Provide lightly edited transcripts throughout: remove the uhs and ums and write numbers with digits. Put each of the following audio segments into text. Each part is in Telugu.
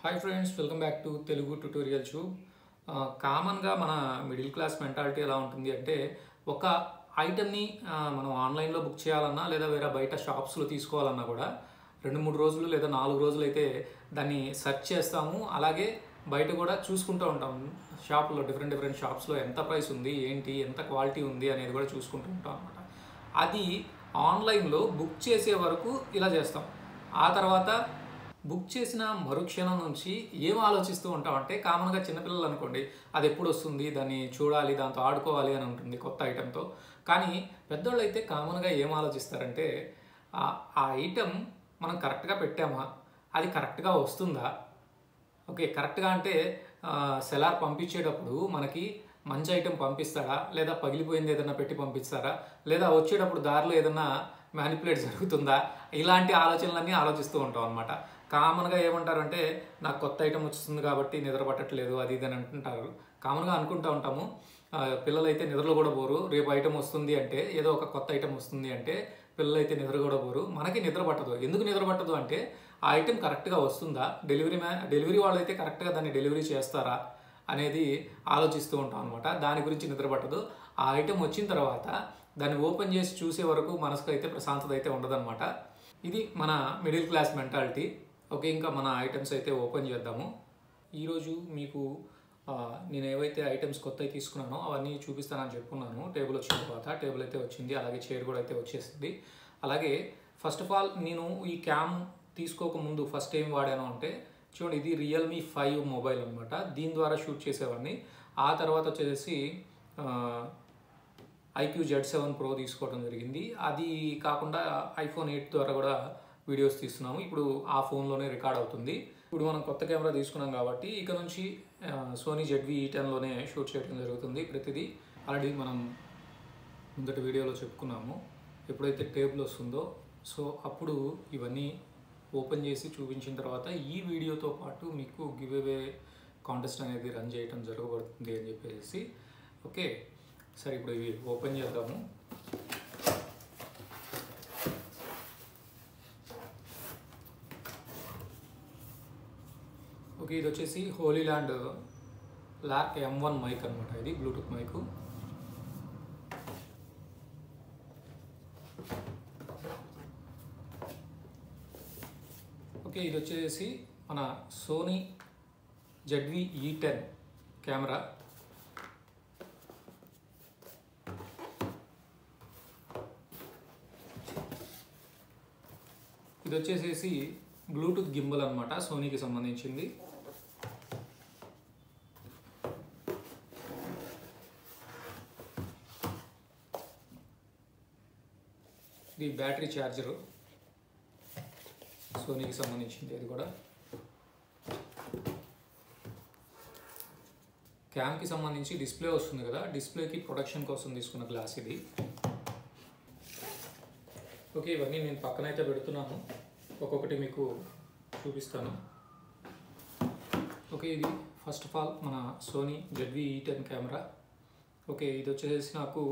Hi friends, welcome back to Telugu tutorial tube. కామన్గా మన మిడిల్ క్లాస్ మెంటాలిటీ ఎలా ఉంటుంది అంటే ఒక ఐటెంని మనం ఆన్లైన్లో బుక్ చేయాలన్నా లేదా వేరే బయట షాప్స్లో తీసుకోవాలన్నా కూడా 2-3 రోజులు లేదా 4 రోజులు అయితే దాన్ని సెర్చ్ చేస్తాము. అలాగే బయట కూడా చూసుకుంటూ ఉంటాం. షాప్లో డిఫరెంట్ షాప్స్లో ఎంత ప్రైస్ ఉంది, ఏంటి, ఎంత క్వాలిటీ ఉంది అనేది కూడా చూసుకుంటూ ఉంటాం అన్నమాట. అది ఆన్లైన్లో బుక్ చేసే వరకు ఇలా చేస్తాం. ఆ తర్వాత బుక్ చేసిన మరుక్షణం నుంచి ఏం ఆలోచిస్తూ ఉంటామంటే, కామన్గా చిన్నపిల్లలు అనుకోండి, అది ఎప్పుడు వస్తుంది, దాన్ని చూడాలి, దాంతో ఆడుకోవాలి అని ఉంటుంది కొత్త ఐటెంతో. కానీ పెద్దోళ్ళు అయితే కామన్గా ఏం ఆలోచిస్తారంటే, ఆ ఐటెం మనం కరెక్ట్గా పెట్టామా, అది కరెక్ట్గా వస్తుందా, ఓకే కరెక్ట్గా అంటే సెలార్ పంపించేటప్పుడు మనకి మంచి ఐటెం పంపిస్తారా, లేదా పగిలిపోయింది ఏదైనా పెట్టి పంపిస్తారా, లేదా వచ్చేటప్పుడు దారిలో ఏదైనా మ్యానిపులేట్ జరుగుతుందా, ఇలాంటి ఆలోచనలన్నీ ఆలోచిస్తూ ఉంటాం అనమాట. కామన్గా ఏమంటారంటే, నాకు కొత్త ఐటెం వస్తుంది కాబట్టి నిద్ర పట్టట్లేదు అది ఇది అని అంటుంటారు. కామన్గా అనుకుంటూ ఉంటాము. పిల్లలైతే నిద్రలో కూడా పోరు. రేపు ఐటెం వస్తుంది అంటే, ఏదో ఒక కొత్త ఐటెం వస్తుంది అంటే పిల్లలైతే నిద్ర కూడా పోరు. మనకి నిద్ర పట్టదు. ఎందుకు నిద్ర పట్టదు అంటే, ఆ ఐటెం కరెక్ట్గా వస్తుందా, డెలివరీ వాళ్ళైతే కరెక్ట్గా దాన్ని డెలివరీ చేస్తారా అనేది ఆలోచిస్తూ ఉంటాం అనమాట. దాని గురించి నిద్ర పట్టదు. ఆ ఐటెం వచ్చిన తర్వాత దాన్ని ఓపెన్ చేసి చూసే వరకు మనసుకు అయితే ప్రశాంతత అయితే ఉండదన్నమాట. ఇది మన మిడిల్ క్లాస్ మెంటాలిటీ. ఓకే, ఇంకా మన ఐటమ్స్ అయితే ఓపెన్ చేద్దాము. ఈరోజు మీకు నేను ఏవైతే ఐటమ్స్ కొత్తవి తీసుకున్నానో అవన్నీ చూపిస్తానని చెప్పుకున్నాను. టేబుల్ వచ్చిన తర్వాత టేబుల్ అయితే వచ్చింది, అలాగే చైర్ కూడా అయితే వచ్చేసింది. అలాగే ఫస్ట్ ఆఫ్ ఆల్ నేను ఈ క్యామ్ తీసుకోకముందు ఫస్ట్ ఏం వాడాను అంటే, చూడండి, ఇది రియల్మీ 5 మొబైల్ అనమాట. దీని ద్వారా షూట్ చేసేవాడిని. ఆ తర్వాత వచ్చేసి IQ Z7 Pro తీసుకోవడం జరిగింది. అది కాకుండా iPhone 8 ద్వారా కూడా వీడియోస్ తీస్తున్నాము. ఇప్పుడు ఆ ఫోన్లోనే రికార్డ్ అవుతుంది. ఇప్పుడు మనం కొత్త కెమెరా తీసుకున్నాం కాబట్టి ఇక నుంచి సోనీ ZV-E10లోనే షూట్ చేయడం జరుగుతుంది ప్రతిదీ. ఆల్రెడీ మనం ముందటి వీడియోలో చెప్పుకున్నాము. ఎప్పుడైతే టేబుల్ వస్తుందో సో అప్పుడు ఇవన్నీ ఓపెన్ చేసి చూపించిన తర్వాత ఈ వీడియోతో పాటు మీకు గివ్ అవే కాంటెస్ట్ అనేది రన్ చేయడం జరగబడుతుంది అని చెప్పేసి. ఓకే, సరే ఇప్పుడు ఇవి ఓపెన్ చేద్దాము. ఓకే, ఇది వచ్చేసి హోలీల్యాండ్ లార్క్ M1 మైక్ అనమాట. ఇది బ్లూటూత్ మైకు. ఓకే, ఇది వచ్చేసి మన సోనీ ZV-E10 కెమెరా. ఇది వచ్చేసేసి బ్లూటూత్ గింబల్ అనమాట, సోనీకి సంబంధించింది. ఇది బ్యాటరీ ఛార్జరు, సోనీకి సంబంధించింది. అది కూడా క్యామ్కి సంబంధించి డిస్ప్లే వస్తుంది కదా, డిస్ప్లేకి ప్రొటెక్షన్ కోసం తీసుకున్న గ్లాస్ ఇది. ఓకే, ఇవన్నీ నేను పక్కనైతే పెడుతున్నాను, ఒక్కొక్కటి మీకు చూపిస్తాను. ఓకే, ఇది ఫస్ట్ ఆఫ్ ఆల్ మన సోనీ ZV-E10 కెమెరా. ఓకే, ఇది వచ్చేసి నాకు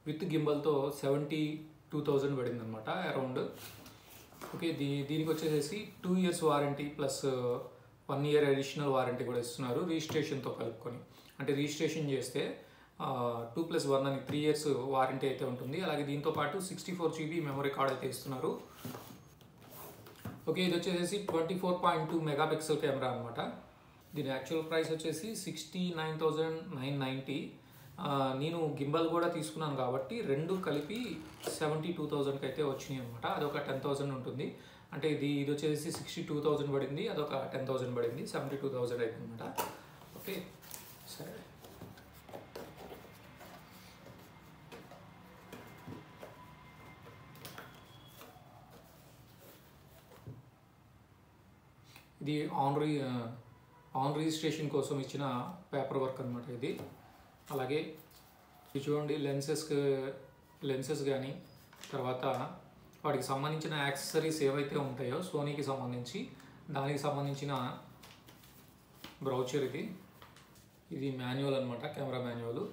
విత్ గింబల్తో 72,000 పడింది అనమాట అరౌండ్. ఓకే, దీనికి వచ్చేసి 2 years warranty plus 1 year additional warranty కూడా ఇస్తున్నారు రిజిస్ట్రేషన్తో కలుపుకొని. అంటే రిజిస్ట్రేషన్ చేస్తే 2+1 అని 3 years వారంటీ అయితే ఉంటుంది. అలాగే దీంతో పాటు 64 GB మెమరీ కార్డ్ అయితే ఇస్తున్నారు. ఓకే, ఇది వచ్చేసి 24.2 మెగాపిక్సెల్ కెమెరా అనమాట. దీని యాక్చువల్ ప్రైస్ వచ్చేసి 69,990. నేను గింబల్ కూడా తీసుకున్నాను కాబట్టి రెండు కలిపి 72,000కి అయితే వచ్చినాయి అనమాట. అదొక 10,000 ఉంటుంది. అంటే ఇది వచ్చేసి 62,000 పడింది, అదొక 10,000 పడింది, 72,000 అయితే అనమాట. ఓకే, సరే. ఇది ఆన్ రిజిస్ట్రేషన్ కోసం ఇచ్చిన పేపర్ వర్క్ అనమాట ఇది. అలాగే ఇది చూడండి, లెన్సెస్ కానీ తర్వాత వాటికి సంబంధించిన యాక్సెసరీస్ ఏవైతే ఉంటాయో సోనీకి సంబంధించి దానికి సంబంధించిన బ్రౌచర్ ఇది మాన్యువల్ అనమాట, కెమెరా మాన్యువల్.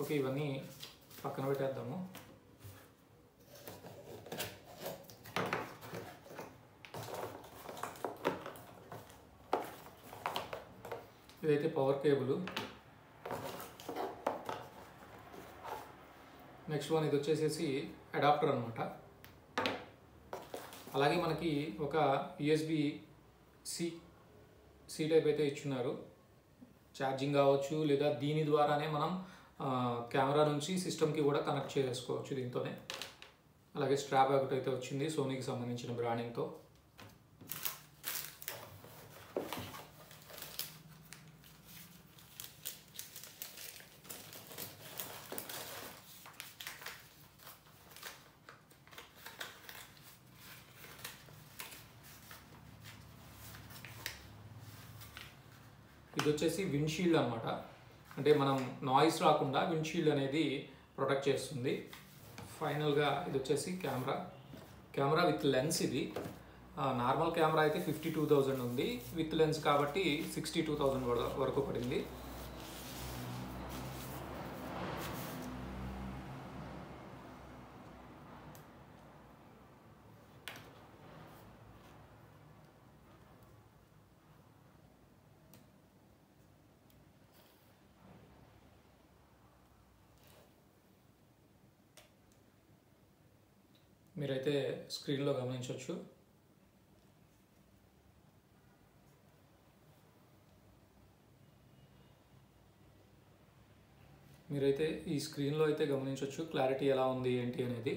ఓకే, ఇవన్నీ పక్కన పెట్టేద్దాము. ఇదైతే పవర్ కేబుల్. నెక్స్ట్ వన్ ఇది వచ్చేసేసి అడాప్టర్ అనమాట. అలాగే మనకి ఒక యూఎస్బి సి టైప్ అయితే ఇచ్చున్నారు. ఛార్జింగ్ కావచ్చు, లేదా దీని ద్వారానే మనం కెమెరా నుంచి సిస్టమ్కి కూడా కనెక్ట్ చేసుకోవచ్చు దీంతోనే. అలాగే స్ట్రాప్ ఒకటి అయితే వచ్చింది సోనీకి సంబంధించిన బ్రాండింగ్తో. ఇది వచ్చేసి విండ్షీల్డ్ అనమాట. అంటే మనం నాయిస్ రాకుండా విండ్షీల్డ్ అనేది ప్రొటెక్ట్ చేస్తుంది. ఫైనల్గా ఇది వచ్చేసి కెమెరా విత్ లెన్స్. ఇది నార్మల్ కెమెరా అయితే 52,000 ఉంది, విత్ లెన్స్ కాబట్టి 62,000 వరకు పడింది. మీరైతే స్క్రీన్లో గమనించవచ్చు. మీరైతే ఈ స్క్రీన్లో అయితే గమనించవచ్చు క్లారిటీ ఎలా ఉంది ఏంటి అనేది.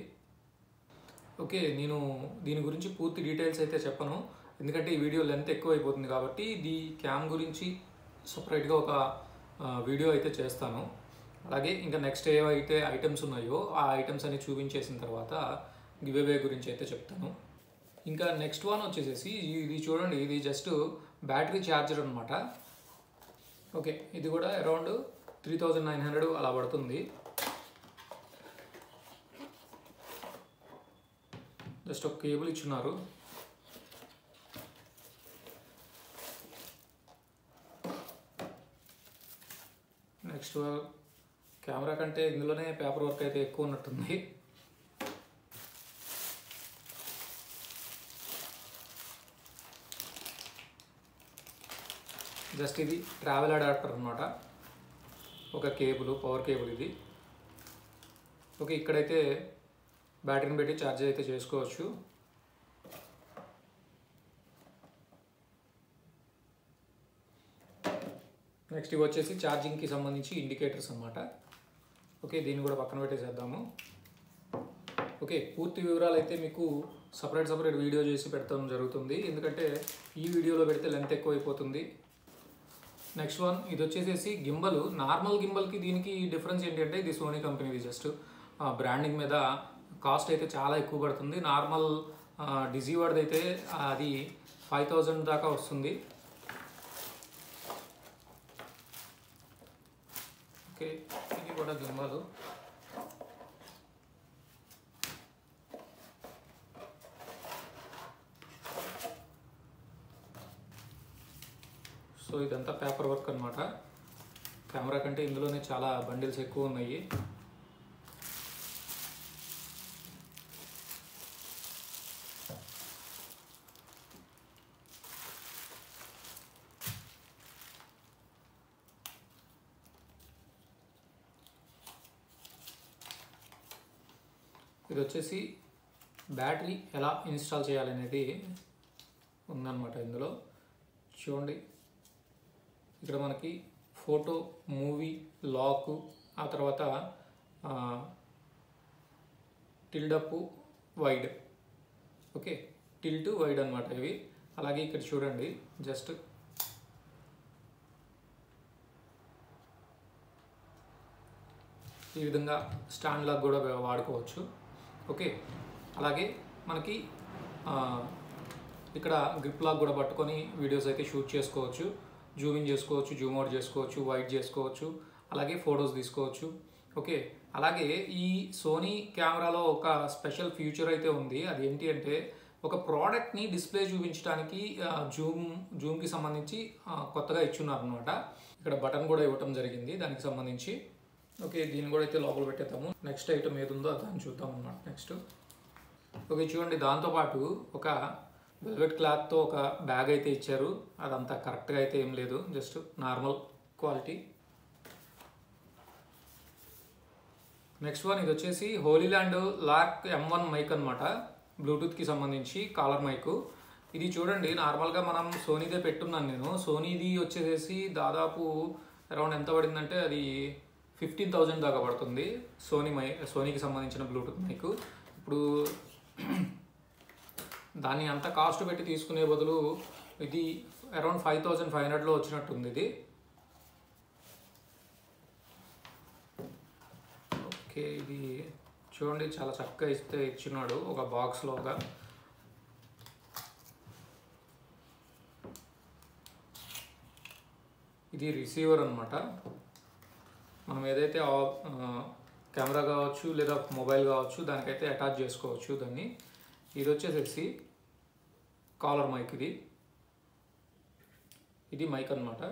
ఓకే, నేను దీని గురించి పూర్తి డీటెయిల్స్ అయితే చెప్పను, ఎందుకంటే ఈ వీడియో లెంత్ ఎక్కువ అయిపోతుంది కాబట్టి ఈ క్యామ్ గురించి సపరేట్గా ఒక వీడియో అయితే చేస్తాను. అలాగే ఇంకా నెక్స్ట్ ఏవైతే ఐటమ్స్ ఉన్నాయో ఆ ఐటమ్స్ అన్ని చూపించేసిన తర్వాత గివ్ అవే గురించి అయితే చెప్తాను. ఇంకా నెక్స్ట్ వన్ వచ్చేసేసి ఇది చూడండి, ఇది జస్ట్ బ్యాటరీ ఛార్జర్ అనమాట. ఓకే, ఇది కూడా అరౌండ్ 3,900 అలా పడుతుంది. జస్ట్ ఒక కేబుల్ ఇచ్చున్నారు. నెక్స్ట్ కెమెరా కంటే ఇందులోనే పేపర్ వర్క్ అయితే ఎక్కువ ఉన్నట్టుంది. జస్ట్ ఇది ట్రావెల్ అడాప్టర్ అనమాట, ఒక కేబుల్, పవర్ కేబుల్ ఇది. ఓకే, ఇక్కడైతే బ్యాటరీని పెట్టి ఛార్జ్ అయితే చేసుకోవచ్చు. నెక్స్ట్ ఇవి వచ్చేసి ఛార్జింగ్కి సంబంధించి ఇండికేటర్స్ అనమాట. ఓకే, దీన్ని కూడా పక్కన పెట్టేసేద్దాము. ఓకే, పూర్తి వివరాలు అయితే మీకు సపరేట్ వీడియో చేసి పెడతాం జరుగుతుంది, ఎందుకంటే ఈ వీడియోలో పెడితే లెంత్ ఎక్కువ అయిపోతుంది. నెక్స్ట్ వన్ ఇది వచ్చేసేసి గింబల్. నార్మల్ గింబల్కి దీనికి డిఫరెన్స్ ఏంటంటే ఇది సోనీ కంపెనీది, జస్ట్ బ్రాండింగ్ మీద కాస్ట్ అయితే చాలా ఎక్కువ పడుతుంది. నార్మల్ డిజీవర్డ్ అయితే అది 5,000 దాకా వస్తుంది. ఓకే, ఇది కూడా గింబల్. సో ఇదంతా పేపర్ వర్క్ అనమాట. కెమెరా కంటే ఇందులోనే చాలా బండిల్స్ ఎక్కువ ఉన్నాయి. ఇది వచ్చేసి బ్యాటరీ ఎలా ఇన్స్టాల్ చేయాలనేది ఉందన్నమాట ఇందులో. చూడండి, ఇక్కడ మనకి ఫోటో, మూవీ, లాక్, ఆ తర్వాత టిల్డప్, వైడ్. ఓకే, టిల్ట్, వైడ్ అనమాట ఇవి. అలాగే ఇక్కడ చూడండి, జస్ట్ ఈ విధంగా స్టాండ్ లాగా కూడా వాడుకోవచ్చు. ఓకే, అలాగే మనకి ఇక్కడ గ్రిప్ లాగ్ కూడా పట్టుకొని వీడియోస్ అయితే షూట్ చేసుకోవచ్చు, జూమ్ ఇన్ చేసుకోవచ్చు, జూమ్ అవుట్ చేసుకోవచ్చు, వైడ్ చేసుకోవచ్చు, అలాగే ఫొటోస్ తీసుకోవచ్చు. ఓకే, అలాగే ఈ సోనీ కెమెరాలో ఒక స్పెషల్ ఫీచర్ అయితే ఉంది. అది ఏంటి అంటే ఒక ప్రోడక్ట్ని డిస్ప్లే చూపించడానికి జూమ్కి సంబంధించి కొత్తగా ఇచ్చున్నారు అనమాట. ఇక్కడ బటన్ కూడా ఇవ్వటం జరిగింది దానికి సంబంధించి. ఓకే, దీన్ని కూడా అయితే లోపల పెట్టేద్దాము. నెక్స్ట్ ఐటమ్ ఏది ఉందో దాన్ని చూద్దాం అన్నమాట నెక్స్ట్. ఓకే, చూడండి, దాంతోపాటు ఒక వెల్వెట్ క్లాత్తో ఒక బ్యాగ్ అయితే ఇచ్చారు. అదంతా కరెక్ట్గా అయితే ఏం లేదు, just normal quality. Next one ఇది వచ్చేసి హోలీల్యాండ్ లాక్ M1 మైక్ అనమాట, బ్లూటూత్కి సంబంధించి కాలర్ మైకు. ఇది చూడండి, నార్మల్గా మనం సోనీదే పెట్టున్నాను నేను. సోనీది వచ్చేసి దాదాపు అరౌండ్ ఎంత పడిందంటే అది 15,000 దాకా పడుతుంది సోనీకి సంబంధించిన బ్లూటూత్ మైకు. ఇప్పుడు దాన్ని అంత కాస్ట్ పెట్టి తీసుకునే బదులు ఇది అరౌండ్ 5,500లో వచ్చినట్టుంది ఇది. ఓకే, ఇది చూడండి చాలా చక్కగా ఇచ్చినాడు ఒక బాక్స్లోగా. ఇది రిసీవర్ అనమాట. మనం ఏదైతే కెమెరా కావచ్చు లేదా మొబైల్ కావచ్చు దానికైతే అటాచ్ చేసుకోవచ్చు దాన్ని. ఇది వచ్చేసేసి కాలర్ మైక్, ఇది మైక్ అనమాట.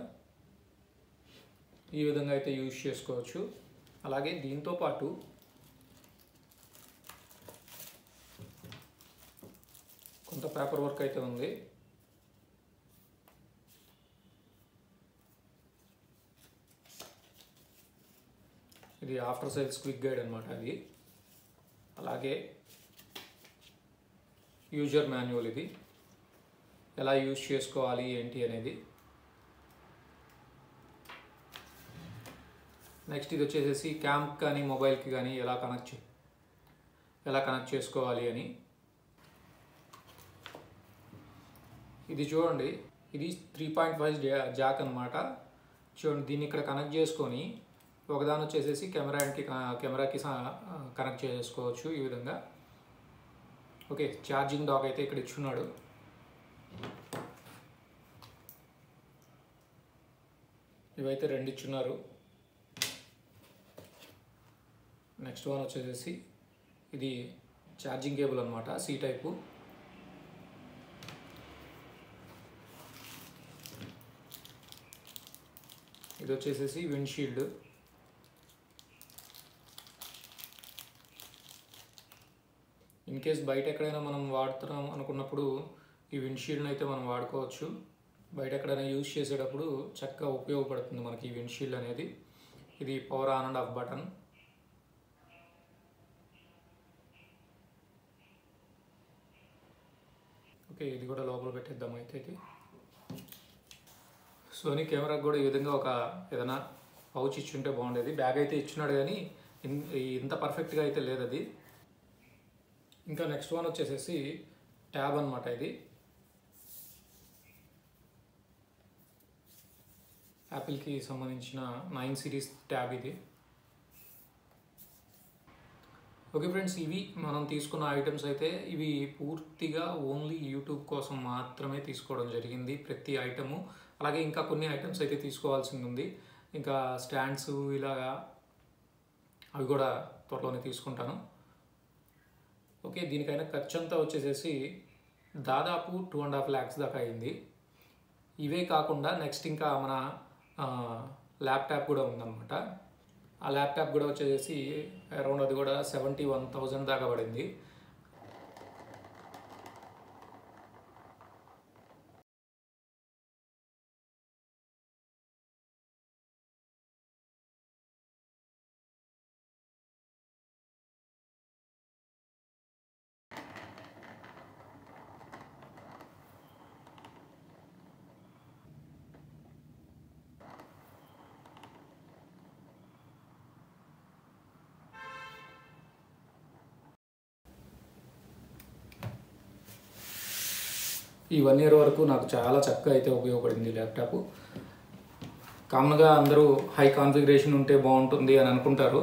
ఈ విధంగా అయితే యూజ్ చేసుకోవచ్చు. అలాగే దీంతో పాటు కొంత పేపర్ వర్క్ అయితే ఉంది. ఇది ఆఫ్టర్ సేల్స్ క్విక్ గైడ్ అనమాట అది. అలాగే యూజర్ మాన్యువల్, ఇది ఎలా యూజ్ చేసుకోవాలి ఏంటి అనేది. నెక్స్ట్ ఇది వచ్చేసేసి క్యామ్కి కానీ మొబైల్కి కానీ ఎలా కనెక్ట్ చేసుకోవాలి అని. ఇది చూడండి, ఇది 3.5 జాక్ అనమాట. చూడండి, దీన్ని ఇక్కడ కనెక్ట్ చేసుకొని ఒకదాని వచ్చేసేసి కెమెరాకి కనెక్ట్ చేసుకోవచ్చు ఈ విధంగా. ఓకే, ఛార్జింగ్ డాక్ అయితే ఇక్కడ ఇచ్చున్నాడు. ఇవైతే 2 ఇచ్చున్నారు. నెక్స్ట్ వన్ వచ్చేసేసి ఇది ఛార్జింగ్ కేబుల్ అనమాట, C టైపు. ఇది వచ్చేసేసి విండ్షీల్డ్. ఇన్ కేస్ బయట ఎక్కడైనా మనం వాడుతున్నాం అనుకున్నప్పుడు ఈ విండ్షీల్డ్ని అయితే మనం వాడుకోవచ్చు. బయట ఎక్కడైనా యూజ్ చేసేటప్పుడు చక్కగా ఉపయోగపడుతుంది మనకి ఈ విండ్షీల్డ్ అనేది. ఇది power on and of button. Okay, ఇది కూడా లోపల పెట్టేద్దాం అయితే. ఇది సోనీ కెమెరాకి కూడా ఈ విధంగా ఒక ఏదైనా పౌచ్ ఇచ్చుంటే బాగుండేది. బ్యాగ్ అయితే ఇచ్చినాడు కానీ ఇంత పర్ఫెక్ట్గా అయితే లేదు అది. ఇంకా నెక్స్ట్ వన్ వచ్చేసేసి ట్యాబ్ అనమాట. ఇది యాపిల్కి సంబంధించిన 9 సిరీస్ ట్యాబ్ ఇది. ఓకే ఫ్రెండ్స్, ఇవి మనం తీసుకున్న ఐటమ్స్ అయితే. ఇవి పూర్తిగా ఓన్లీ యూట్యూబ్ కోసం మాత్రమే తీసుకోవడం జరిగింది ప్రతి ఐటము. అలాగే ఇంకా కొన్ని ఐటమ్స్ అయితే తీసుకోవాల్సింది ఉంది. ఇంకా స్టాండ్స్ ఇలాగా అవి కూడా త్వరలోనే తీసుకుంటాను. ఓకే, దీనికైనా ఖర్చు అంతా వచ్చేసేసి దాదాపు 2.5 lakhs దాకా అయింది. ఇవే కాకుండా నెక్స్ట్ ఇంకా మన ల్యాప్టాప్ కూడా ఉందన్నమాట. ఆ ల్యాప్టాప్ కూడా వచ్చేసి అరౌండ్ అది కూడా 71,000 దాకా పడింది. ఈ 1 year వరకు నాకు చాలా చక్కగా అయితే ఉపయోగపడింది ల్యాప్టాప్. కామన్గా అందరూ హై కాన్ఫిగరేషన్ ఉంటే బాగుంటుంది అని అనుకుంటారు.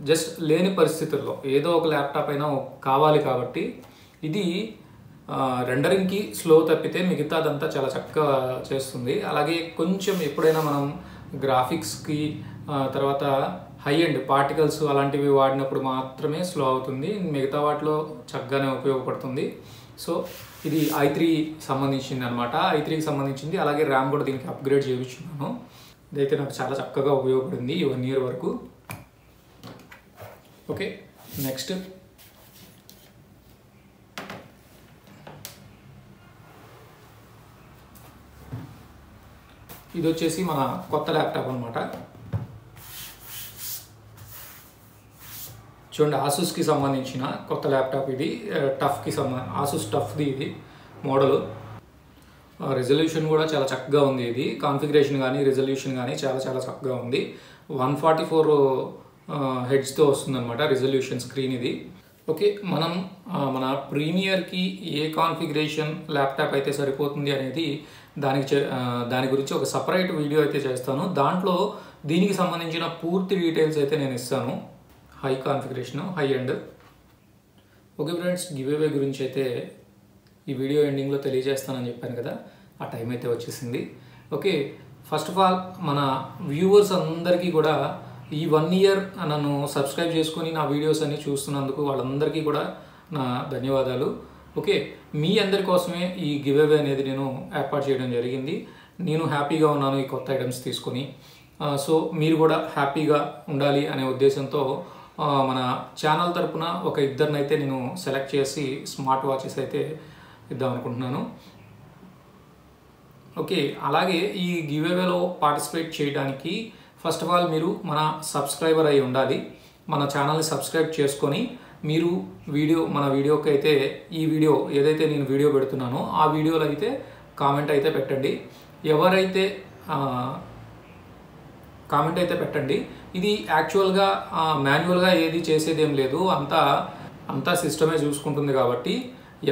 జస్ట్ లేని పరిస్థితుల్లో ఏదో ఒక ల్యాప్టాప్ అయినా కావాలి కాబట్టి ఇది రెండరింగ్కి స్లో తప్పితే మిగతాదంతా చాలా చక్కగా చేస్తుంది. అలాగే కొంచెం ఎప్పుడైనా మనం గ్రాఫిక్స్కి తర్వాత హై ఎండ్ పార్టికల్స్ అలాంటివి వాడినప్పుడు మాత్రమే స్లో అవుతుంది. మిగతా వాటిలో చక్కగానే ఉపయోగపడుతుంది. సో ఇది i3 సంబంధించింది అనమాట. i3కి సంబంధించింది. అలాగే ర్యామ్ కూడా దీనికి అప్గ్రేడ్ చేయించున్నాను. ఇదైతే నాకు చాలా చక్కగా ఉపయోగపడింది ఈ 1 year వరకు. ఓకే, నెక్స్ట్ ఇది వచ్చేసి మన కొత్త ల్యాప్టాప్ అనమాట. చూడండి, ఆసూస్కి సంబంధించిన కొత్త ల్యాప్టాప్ ఇది. టఫ్కి ఆసూస్ టఫ్ది ఇది మోడలు. రెజల్యూషన్ కూడా చాలా చక్కగా ఉంది. ఇది కాన్ఫిగరేషన్ కానీ రెజల్యూషన్ కానీ చాలా చాలా చక్కగా ఉంది. 144 హెడ్స్తో వస్తుందన్నమాట రెజల్యూషన్ స్క్రీన్ ఇది. ఓకే, మనం మన ప్రీమియర్కి ఏ కాన్ఫిగరేషన్ ల్యాప్టాప్ అయితే సరిపోతుంది అనేది దాని గురించి ఒక సపరేట్ వీడియో అయితే చేస్తాను. దాంట్లో దీనికి సంబంధించిన పూర్తి డీటెయిల్స్ అయితే నేను ఇస్తాను. High configuration, high end. Okay friends, give away గురించి అయితే ఈ వీడియో ఎండింగ్లో తెలియజేస్తానని చెప్పాను కదా, ఆ టైం అయితే వచ్చేసింది. ఓకే, ఫస్ట్ ఆఫ్ ఆల్ మన వ్యూవర్స్ అందరికీ కూడా ఈ 1 ఇయర్ నన్ను సబ్స్క్రైబ్ చేసుకొని నా వీడియోస్ అన్ని చూస్తున్నందుకు వాళ్ళందరికీ కూడా నా ధన్యవాదాలు. ఓకే, మీ అందరి కోసమే ఈ గివ్ అవే అనేది నేను ఏర్పాటు చేయడం జరిగింది. నేను హ్యాపీగా ఉన్నాను ఈ కొత్త ఐటమ్స్ తీసుకొని. సో మీరు కూడా హ్యాపీగా ఉండాలి అనే ఉద్దేశంతో మన ఛానల్ తరపున ఒక ఇద్దరినైతే నేను సెలెక్ట్ చేసి స్మార్ట్ వాచెస్ అయితే ఇద్దాం అనుకుంటున్నాను. ఓకే, అలాగే ఈ గివ్ అవేలో పార్టిసిపేట్ చేయడానికి ఫస్ట్ ఆఫ్ ఆల్ మీరు మన సబ్స్క్రైబర్ అయి ఉండాలి. మన ఛానల్ని సబ్స్క్రైబ్ చేసుకొని మీరు మన వీడియోకి అయితే ఈ వీడియో ఏదైతే నేను వీడియో పెడుతున్నానో ఆ వీడియోలో అయితే కామెంట్ అయితే పెట్టండి. ఎవరైతే కామెంట్ అయితే పెట్టండి. ఇది యాక్చువల్గా మాన్యువల్గా ఏది చేసేదేం లేదు, అంతా సిస్టమే చూసుకుంటుంది. కాబట్టి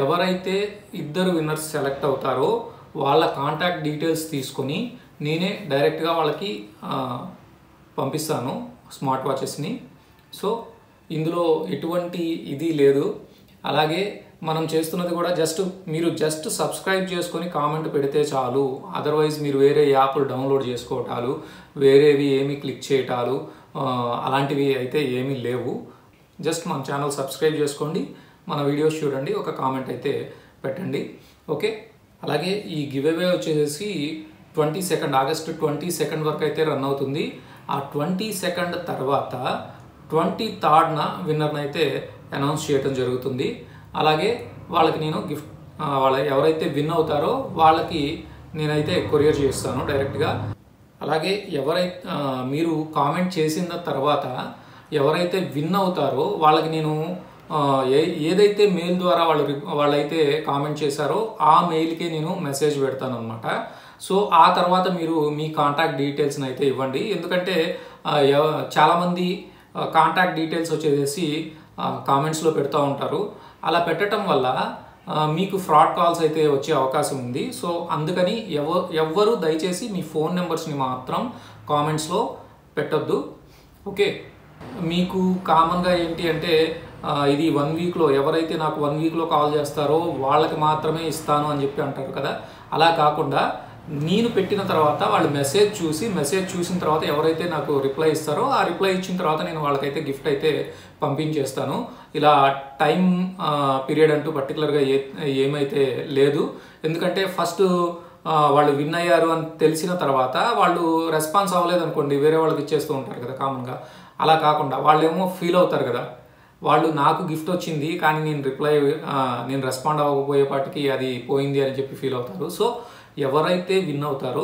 ఎవరైతే 2 విన్నర్స్ సెలెక్ట్ అవుతారో వాళ్ళ కాంటాక్ట్ డీటెయిల్స్ తీసుకొని నేనే డైరెక్ట్గా వాళ్ళకి పంపిస్తాను స్మార్ట్ వాచెస్ని. సో ఇందులో ఎటువంటి ఇది లేదు. అలాగే మనం చేస్తున్నది కూడా మీరు సబ్స్క్రైబ్ చేసుకొని కామెంట్ పెడితే చాలు. అదర్వైజ్ మీరు వేరే యాప్లు డౌన్లోడ్ చేసుకోవటాలు, వేరేవి ఏమి క్లిక్ చేయటాలు అలాంటివి అయితే ఏమీ లేవు. జస్ట్ మన ఛానల్ సబ్స్క్రైబ్ చేసుకోండి, మన వీడియోస్ చూడండి, ఒక కామెంట్ అయితే పెట్టండి. ఓకే, అలాగే ఈ గివ్ అవే వచ్చేసి ఆగస్టు 22 వరకు అయితే రన్ అవుతుంది. ఆ 22 తర్వాత 23rd విన్నర్ని అయితే అనౌన్స్ చేయడం జరుగుతుంది. అలాగే వాళ్ళకి నేను గిఫ్ట్ ఎవరైతే విన్ అవుతారో వాళ్ళకి నేనైతే కొరియర్ చేస్తాను డైరెక్ట్గా. అలాగే మీరు కామెంట్ చేసిన తర్వాత ఎవరైతే విన్ అవుతారో వాళ్ళకి నేను ఏదైతే మెయిల్ ద్వారా వాళ్ళైతే కామెంట్ చేశారో ఆ మెయిల్కి నేను మెసేజ్ పెడతాను అనమాట. సో ఆ తర్వాత మీరు మీ కాంటాక్ట్ డీటెయిల్స్ని అయితే ఇవ్వండి. ఎందుకంటే చాలామంది కాంటాక్ట్ డీటెయిల్స్ వచ్చేసి కామెంట్స్లో పెడుతూ ఉంటారు. అలా పెట్టడం వల్ల మీకు ఫ్రాడ్ కాల్స్ అయితే వచ్చే అవకాశం ఉంది. సో అందుకని ఎవ్వరూ దయచేసి మీ ఫోన్ నెంబర్స్ని మాత్రం కామెంట్స్లో పెట్టొద్దు. ఓకే, మీకు కామన్గా ఏంటి అంటే ఇది 1 వీక్లో ఎవరైతే నాకు 1 వీక్లో కాల్ చేస్తారో వాళ్ళకి మాత్రమే ఇస్తాను అని చెప్పి అంటారు కదా. అలా కాకుండా నేను పెట్టిన తర్వాత వాళ్ళు మెసేజ్ చూసిన తర్వాత ఎవరైతే నాకు రిప్లై ఇస్తారో ఆ రిప్లై ఇచ్చిన తర్వాత నేను వాళ్ళకైతే గిఫ్ట్ అయితే పంపించేస్తాను. ఇలా టైం పీరియడ్ అంటూ పర్టికులర్గా ఏమైతే లేదు. ఎందుకంటే ఫస్ట్ వాళ్ళు విన్ అయ్యారు అని తెలిసిన తర్వాత వాళ్ళు రెస్పాన్స్ అవ్వలేదు అనుకోండి, వేరే వాళ్ళకి ఇచ్చేస్తూ ఉంటారు కదా కామన్గా. అలా కాకుండా వాళ్ళేమో ఫీల్ అవుతారు కదా, వాళ్ళు నాకు గిఫ్ట్ వచ్చింది కానీ నేను రెస్పాండ్ అవ్వకపోయేపాటికి అది పోయింది అని చెప్పి ఫీల్ అవుతారు. సో ఎవరైతే విన్ అవుతారో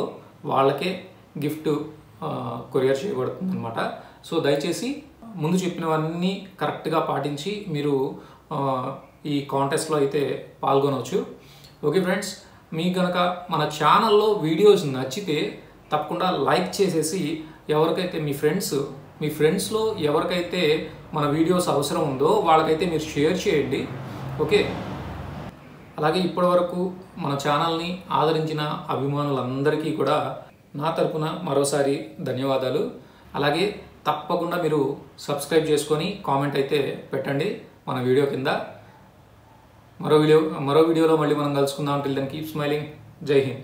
వాళ్ళకే గిఫ్ట్ కొరియర్ చేయబడుతుంది అనమాట. సో దయచేసి ముందు చెప్పినవన్నీ కరెక్ట్గా పాటించి మీరు ఈ కాంటెస్ట్లో అయితే పాల్గొనవచ్చు. ఓకే ఫ్రెండ్స్, మీకు కనుక మన ఛానల్లో వీడియోస్ నచ్చితే తప్పకుండా లైక్ చేసేసి ఎవరికైతే మీ ఫ్రెండ్స్లో ఎవరికైతే మన వీడియోస్ అవసరం ఉందో వాళ్ళకైతే మీరు షేర్ చేయండి. ఓకే, అలాగే ఇప్పటివరకు మన ఛానల్ని ఆదరించిన అభిమానులందరికీ కూడా నా తరపున మరోసారి ధన్యవాదాలు. అలాగే తప్పకుండా మీరు సబ్స్క్రైబ్ చేసుకొని కామెంట్ అయితే పెట్టండి మన వీడియో కింద. మరో వీడియోలో మళ్ళీ మనం కలుసుకుందాం. Till then keep smiling. జై హింద్.